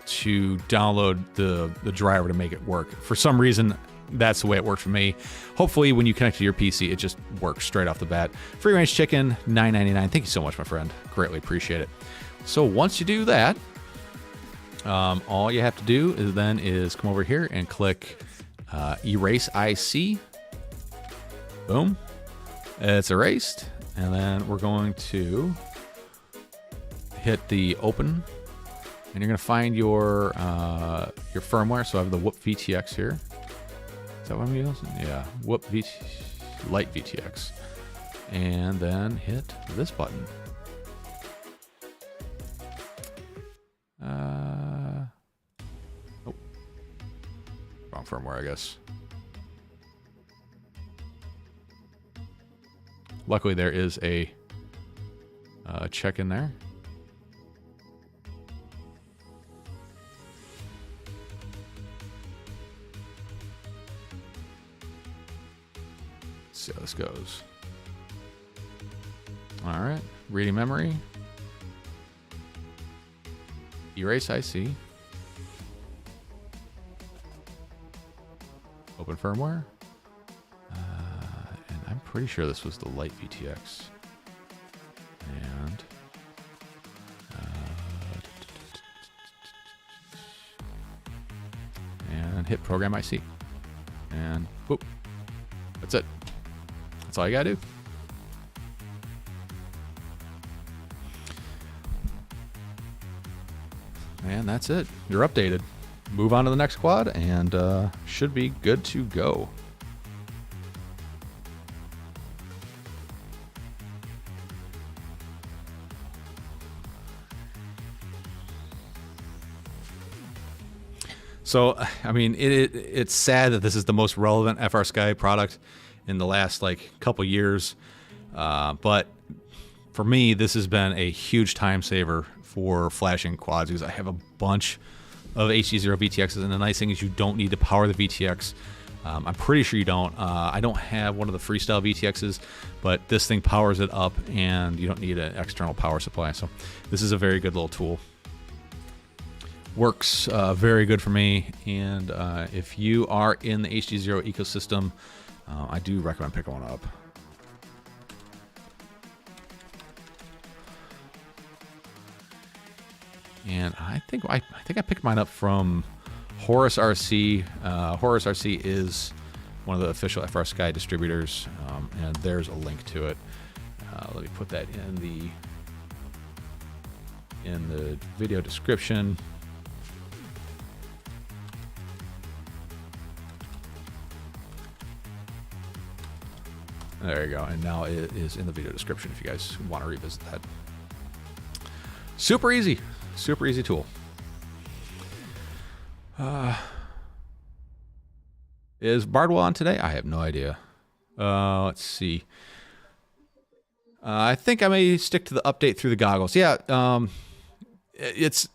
[SPEAKER 2] to download the driver to make it work. For some reason, that's the way it worked for me. Hopefully, when you connect to your PC, it just works straight off the bat. Free range chicken, $9.99. Thank you so much, my friend. Greatly appreciate it. So once you do that, all you have to do is come over here and click Erase IC. Boom. It's erased. And then we're going to hit the open. And you're going to find your firmware. So I have the Whoop VTX here. Is that what I'm using? Yeah, Whoop Light VTX. And then hit this button. Oh, wrong firmware, I guess. Luckily, there is a check in there. See how this goes. All right, reading memory. Erase IC. Open firmware. And I'm pretty sure this was the Light VTX. And hit Program IC. And whoop. That's it. That's all you gotta do. And that's it. You're updated. Move on to the next quad and should be good to go. So, I mean, it's sad that this is the most relevant FrSky product in the last couple years, but for me, this has been a huge time saver for flashing quads because I have a bunch of HD0 VTXs, and the nice thing is you don't need to power the VTX. I'm pretty sure you don't. I don't have one of the Freestyle VTXs, but this thing powers it up, and you don't need an external power supply. So this is a very good little tool. Works very good for me, and if you are in the HD0 ecosystem, I do recommend picking one up. And I think I picked mine up from Horus RC. Horus RC is one of the official FrSky distributors, and there's a link to it. Let me put that in the video description. There you go, and now it is in the video description if you guys want to revisit that. Super easy tool. Is Bardwell on today? I have no idea. Let's see. I think I may stick to the update through the goggles. Yeah, it's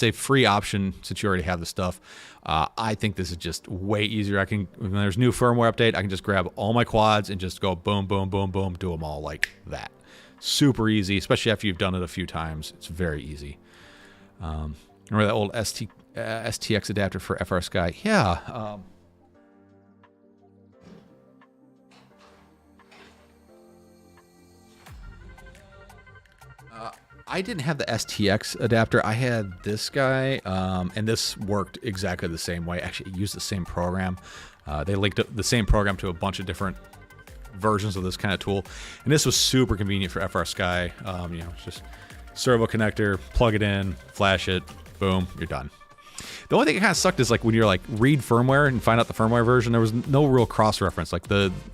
[SPEAKER 2] a free option since you already have the stuff. I think this is just way easier. When there's new firmware update, I can just grab all my quads and just go boom, boom, boom, boom, do them all like that. Super easy, especially after you've done it a few times. It's very easy. Remember that old STX adapter for FrSky? Yeah. I didn't have the STX adapter. I had this guy, and this worked exactly the same way. Actually, it used the same program. They linked the same program to a bunch of different versions of this kind of tool, and this was super convenient for FrSky. It's just servo connector, plug it in, flash it, boom, you're done. The only thing that kind of sucked is like when you're like read firmware and find out the firmware version, there was no real cross reference. Like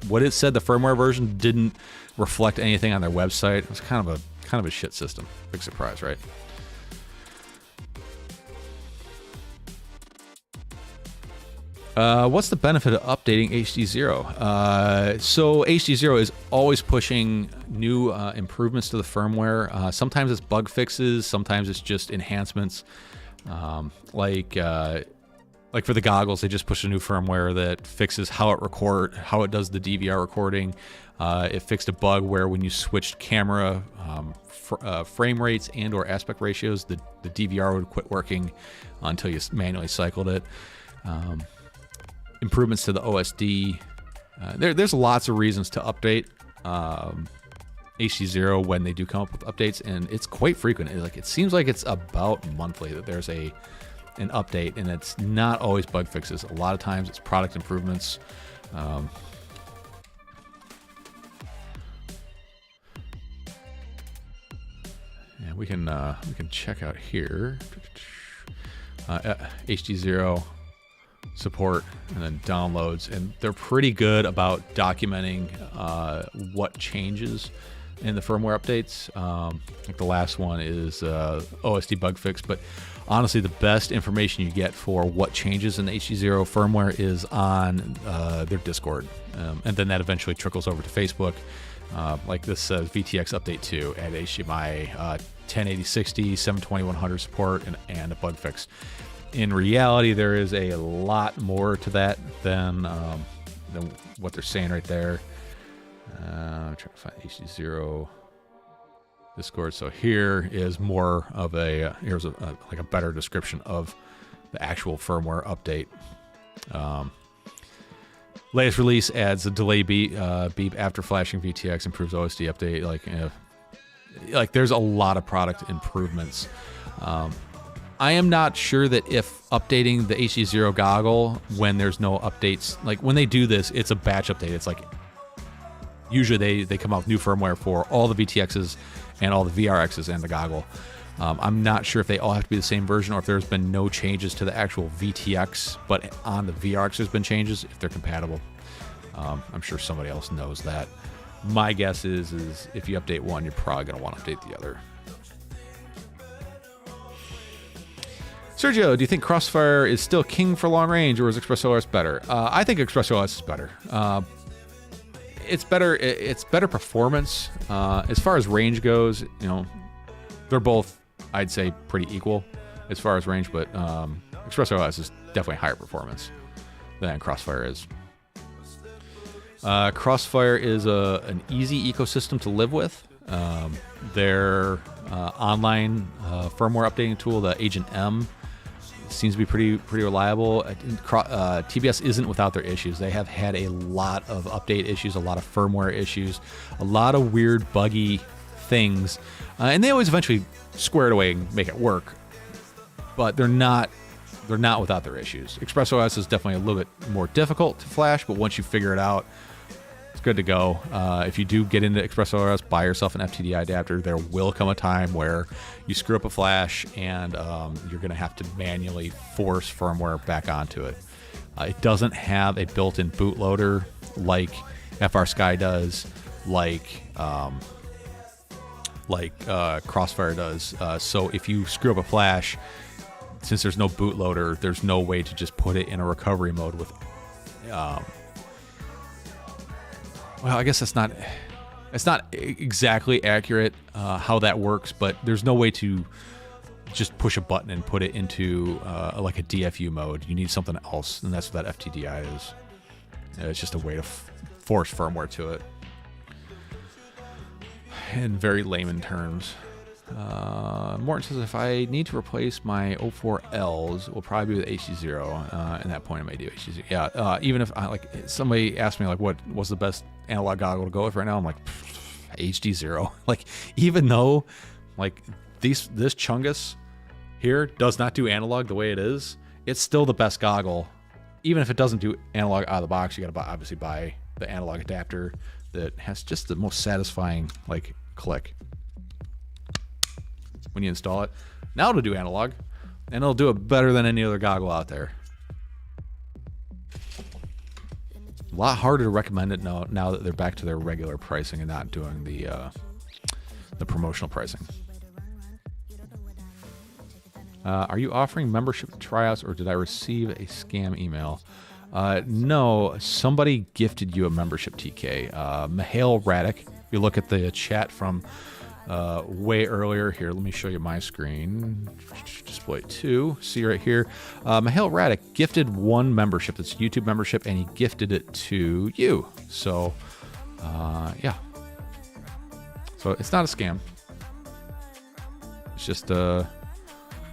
[SPEAKER 2] what it said, the firmware version didn't reflect anything on their website. It was kind of a shit system. Big surprise, right? What's the benefit of updating HD0? So HD0 is always pushing new improvements to the firmware. Sometimes it's bug fixes, sometimes it's just enhancements. Like for the goggles, they just pushed a new firmware that fixes how it does the DVR recording. It fixed a bug where when you switched camera frame rates and/or aspect ratios, the DVR would quit working until you manually cycled it. Improvements to the OSD. There's lots of reasons to update HD0 when they do come up with updates, and it's quite frequent. It seems like it's about monthly that there's an update, and it's not always bug fixes. A lot of times it's product improvements. Yeah, we can check out here. HD0 support and then downloads, and they're pretty good about documenting what changes in the firmware updates. Like the last one is OSD bug fix, but honestly the best information you get for what changes in the HD0 firmware is on their Discord, and then that eventually trickles over to Facebook. Like this says VTX update 2 at HDMI 1080/60 720/100 support and a bug fix. In reality, there is a lot more to that than what they're saying right there. I'm trying to find HD0 Discord. So here is more of here's a better description of the actual firmware update. Latest release adds a delay beep after flashing VTX, improves OSD update. Like there's a lot of product improvements. I am not sure that if updating the HD0 goggle when there's no updates, like when they do this, it's a batch update. It's like usually they come out with new firmware for all the VTXs and all the VRXs and the goggle. I'm not sure if they all have to be the same version or if there's been no changes to the actual VTX, but on the VRX there's been changes if they're compatible. I'm sure somebody else knows that. My guess is if you update one, you're probably going to want to update the other. Sergio, do you think Crossfire is still king for long range, or is ExpressOS better? I think ExpressOS is better. It's better. It's better performance. As far as range goes, they're both, I'd say, pretty equal as far as range. But ExpressOS is definitely higher performance than Crossfire is. Crossfire is an easy ecosystem to live with. Their online firmware updating tool, the Agent M, seems to be pretty reliable. TBS isn't without their issues. They have had a lot of update issues, a lot of firmware issues, a lot of weird, buggy things, and they always eventually square it away and make it work. But they're not without their issues. ExpressOS is definitely a little bit more difficult to flash, but once you figure it out, it's good to go. If you do get into ExpressOS, buy yourself an FTDI adapter. There will come a time where you screw up a flash and you're going to have to manually force firmware back onto it. It doesn't have a built-in bootloader like FrSky does, like Crossfire does. So if you screw up a flash, since there's no bootloader, there's no way to just put it in a recovery mode with well, I guess it's not exactly accurate how that works, but there's no way to just push a button and put it into like a DFU mode. You need something else, and that's what that FTDI is. It's just a way to force firmware to it. In very layman terms. Morton says, if I need to replace my 04Ls, it will probably be with HD0. And that point I may do HD0. Yeah, even if somebody asked me what's the best analog goggle to go with right now, I'm like HD0. Like, even though this Chungus here does not do analog the way it is, it's still the best goggle even if it doesn't do analog out of the box, you got to obviously buy the analog adapter that has just the most satisfying like click when you install it. Now it'll do analog, and it'll do it better than any other goggle out there. A lot harder to recommend it now that they're back to their regular pricing and not doing the promotional pricing. Are you offering membership tryouts, or did I receive a scam email? No, somebody gifted you a membership, TK. Mihail Radic. If you look at the chat from way earlier here, let me show you my screen. Display 2. See right here. Mihail Radic gifted one membership. That's a YouTube membership, and he gifted it to you. So, yeah. So it's not a scam. It's just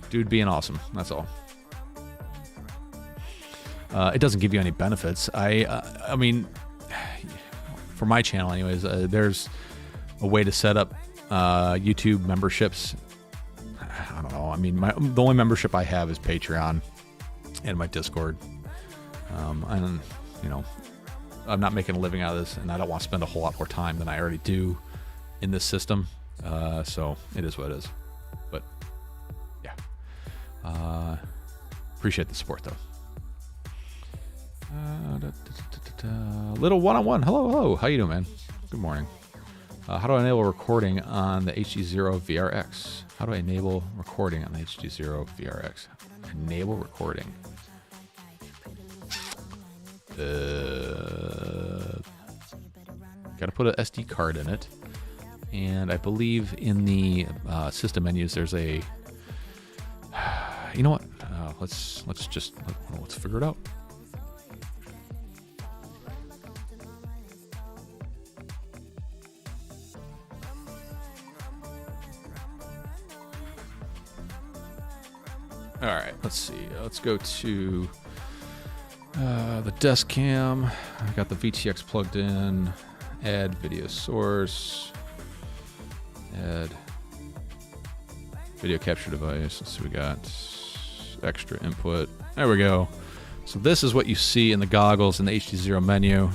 [SPEAKER 2] dude being awesome. That's all. It doesn't give you any benefits. I mean, for my channel, anyways, there's a way to set up YouTube memberships. I don't know. I mean, the only membership I have is Patreon and my Discord. And you know, I'm not making a living out of this, and I don't want to spend a whole lot more time than I already do in this system. So it is what it is. But yeah, appreciate the support though. Little one-on-one. Hello. How you doing, man? Good morning. How do I enable recording on the HD0 VRX? How do I enable recording on the HD0 VRX? Enable recording. Got to put an SD card in it, and I believe in the system menus there's a. You know what? Let's figure it out. All right, let's see. Let's go to the desk cam. I got the VTX plugged in. Add video source. Add video capture device. Let's see, we got extra input. There we go. So this is what you see in the goggles in the HD0 menu.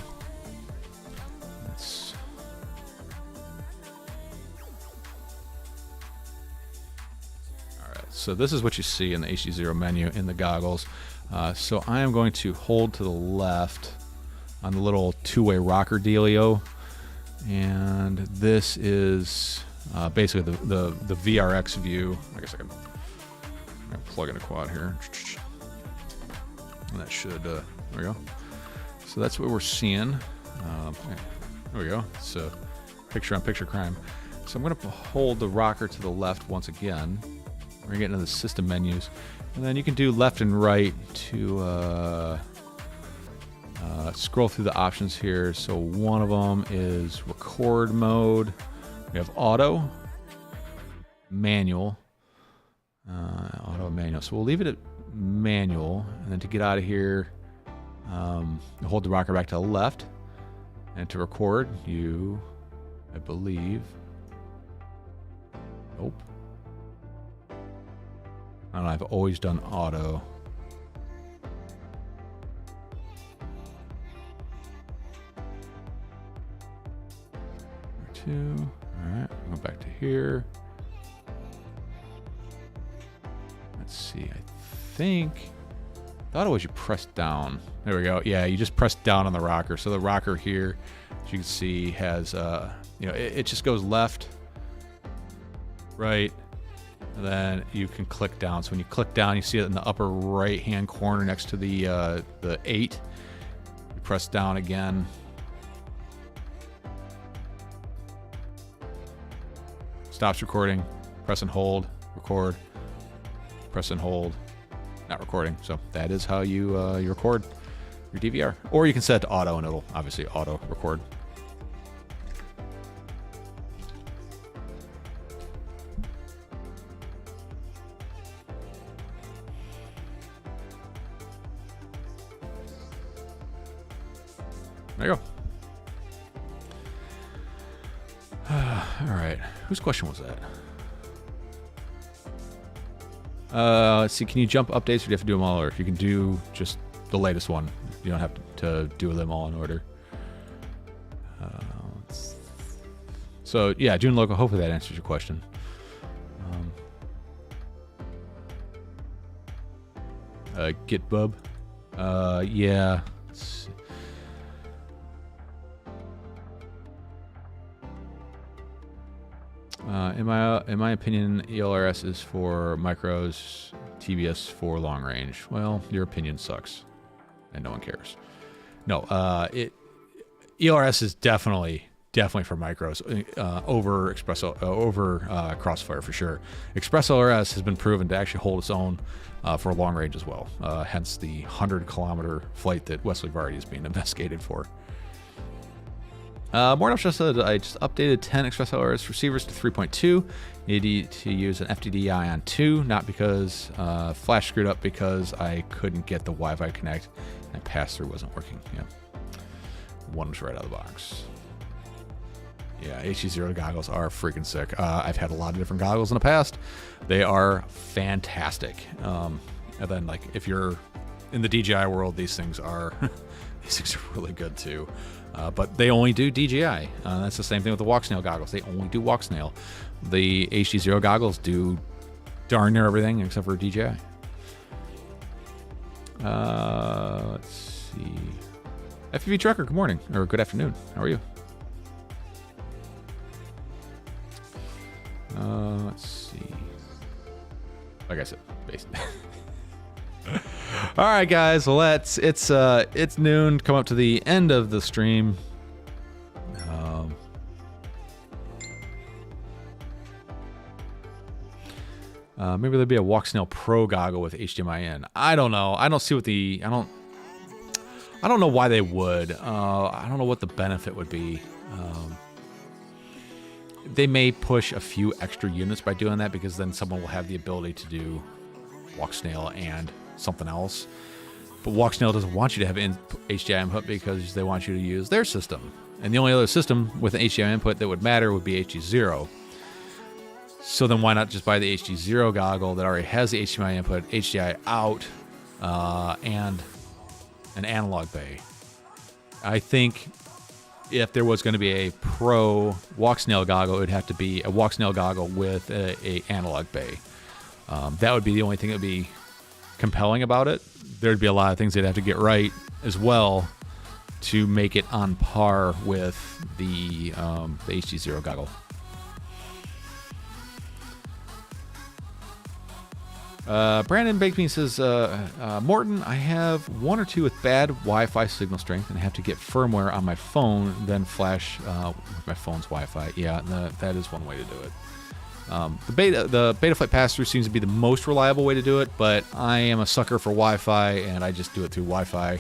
[SPEAKER 2] So this is what you see in the HD0 menu in the goggles. So I am going to hold to the left on the little two-way rocker dealio. And this is basically the VRX view. I guess I can plug in a quad here. And that should, there we go. So that's what we're seeing. There we go. So picture-on-picture crime. So I'm going to hold the rocker to the left once again. We're going to get into the system menus. And then you can do left and right to scroll through the options here. So one of them is record mode. We have auto, manual, auto, manual. So we'll leave it at manual. And then to get out of here, hold the rocker back to the left. And to record, I believe, nope. I don't know, I've always done auto. Two. All right, go back to here. Let's see, I thought it was you press down. There we go. Yeah, you just press down on the rocker. So the rocker here, as you can see, has, it just goes left, right, and then you can click down. So when you click down, you see it in the upper right-hand corner next to the 8. You press down again. Stops recording. Press and hold. Record. Press and hold. Not recording. So that is how you record your DVR. Or you can set it to auto, and it'll obviously auto record. There you go. All right. Whose question was that? Let's see. Can you jump updates, or do you have to do them all? Or if you can do just the latest one. You don't have to do them all in order. So yeah, June local. Hopefully that answers your question. Gitbub. Yeah. In my opinion, ELRS is for micros, TBS for long range. Well, your opinion sucks, and no one cares. No, ELRS is definitely for micros over Crossfire for sure. Express LRS has been proven to actually hold its own for long range as well. Hence the 100-kilometer flight that Wesley Vardy is being investigated for. More just said I just updated 10 Express LRS receivers to 3.2. Needed to use an FTDI on 2, not because Flash screwed up, because I couldn't get the Wi-Fi connect and pass-through wasn't working. Yeah, one was right out of the box. Yeah, HG0 goggles are freaking sick. I've had a lot of different goggles in the past. They are fantastic. And then, like, if you're in the DJI world, these things are really good too. But they only do DJI. That's the same thing with the Walk Snail goggles. They only do Walk Snail. The HG0 goggles do darn near everything except for DJI. Let's see. FPV Trucker, good morning, or good afternoon. How are you? Let's see. Like I said, basically. All right, guys. Well, it's noon. Come up to the end of the stream. Maybe there'll be a Walk Snail Pro goggle with HDMI in. I don't know. I don't see what I don't know why they would. I don't know what the benefit would be. They may push a few extra units by doing that, because then someone will have the ability to do Walk Snail and something else. But Walk Snail doesn't want you to have HDMI input because they want you to use their system. And the only other system with an HDMI input that would matter would be HG0. So then why not just buy the HG0 goggle that already has the HDMI input, HDI out, and an analog bay? I think if there was going to be a pro Walk Snail goggle, it would have to be a Walk Snail goggle with a analog bay. That would be the only thing that would be compelling about it. There'd be a lot of things they'd have to get right as well to make it on par with the HG0 goggle. Brandon Bakebean says, Morton, I have one or two with bad Wi-Fi signal strength and have to get firmware on my phone, then flash with my phone's Wi-Fi. Yeah, that is one way to do it. The Betaflight pass-through seems to be the most reliable way to do it, but I am a sucker for Wi-Fi, and I just do it through Wi-Fi.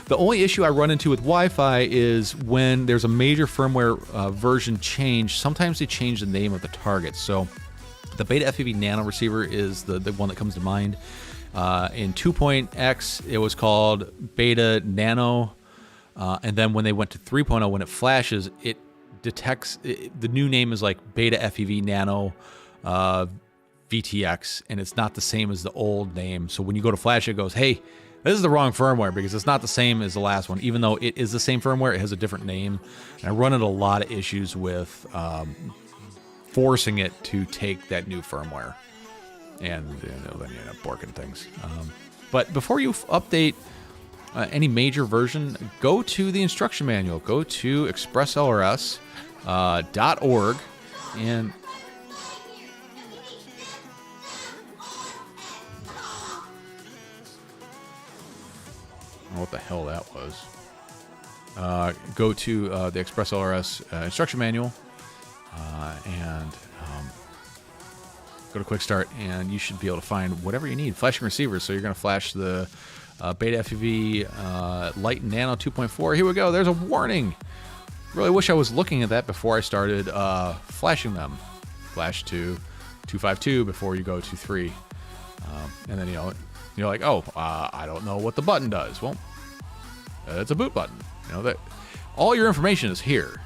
[SPEAKER 2] The only issue I run into with Wi-Fi is when there's a major firmware version change. Sometimes they change the name of the target. So the Beta FPV Nano receiver is the one that comes to mind. In 2.x, it was called Beta Nano, and then when they went to 3.0, when it flashes, it detects the new name is like Beta FPV Nano VTX, and it's not the same as the old name. So when you go to flash, it goes, hey, this is the wrong firmware, because it's not the same as the last one. Even though it is the same firmware, it has a different name. And I run into a lot of issues with forcing it to take that new firmware, and then you end up borking things. But before you update any major version, go to the instruction manual. Go to expresslrs.org and I don't know what the hell that was. Go to the Express LRS instruction manual and go to Quick Start, and you should be able to find whatever you need. Flashing receivers. So you're going to flash the Beta FPV Light Nano 2.4. Here we go. There's a warning. Really wish I was looking at that before I started flashing them. Flash to 252 before you go to 3. And then, you're like, oh, I don't know what the button does. Well, it's a boot button. That all your information is here.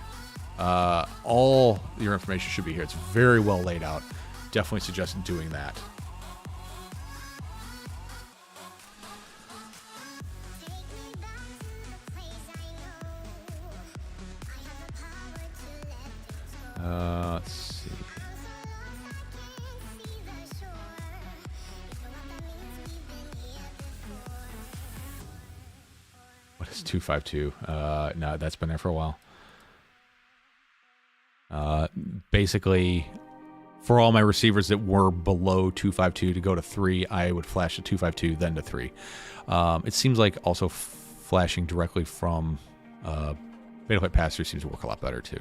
[SPEAKER 2] All your information should be here. It's very well laid out. Definitely suggest doing that. It's 252. No, that's been there for a while. Basically, for all my receivers that were below 252 to go to 3, I would flash to 252, then to 3. It seems like also flashing directly from Betaflight pass-through seems to work a lot better too.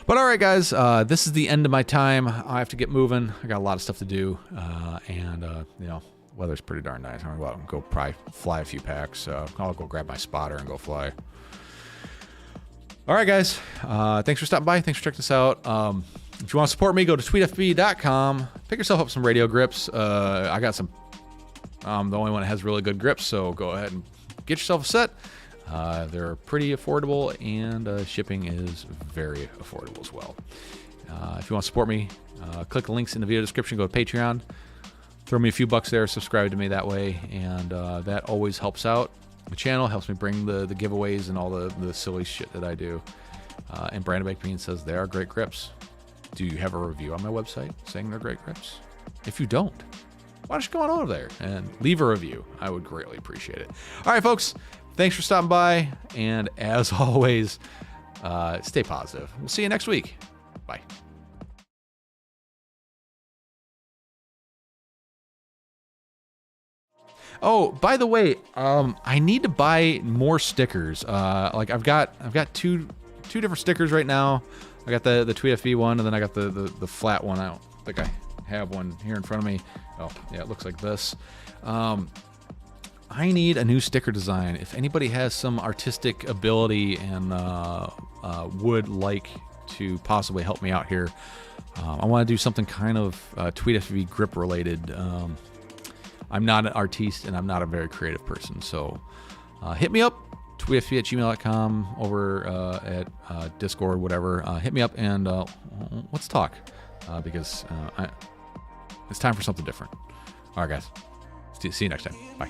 [SPEAKER 2] But all right, guys, this is the end of my time. I have to get moving. I got a lot of stuff to do, and you know, weather's pretty darn nice. I'm gonna go out and go probably fly a few packs. I'll go grab my spotter and go fly. All right, guys. Thanks for stopping by. Thanks for checking this out. If you want to support me, go to tweetfb.com. Pick yourself up some radio grips. I got some. I'm the only one that has really good grips, so go ahead and get yourself a set. They're pretty affordable, and shipping is very affordable as well. If you want to support me, click the links in the video description. Go to Patreon. Throw me a few bucks there. Subscribe to me that way, and that always helps out the channel. Helps me bring the giveaways and all the silly shit that I do. And Brandon Baked Bean says they are great grips. Do you have a review on my website saying they're great grips? If you don't, why don't you go on over there and leave a review? I would greatly appreciate it. All right, folks. Thanks for stopping by. And as always, stay positive. We'll see you next week. Bye. Oh, by the way, I need to buy more stickers. Like I've got two different stickers right now. I got the TweetFB one, and then I got the flat one. I don't think I have one here in front of me. Oh, yeah, it looks like this. I need a new sticker design. If anybody has some artistic ability and would like to possibly help me out here, I want to do something kind of TweetFB grip related. I'm not an artiste, and I'm not a very creative person, so hit me up. tweetfb@gmail.com, over at Discord, whatever. Hit me up and let's talk, because it's time for something different. All right, guys. See you next time. Bye.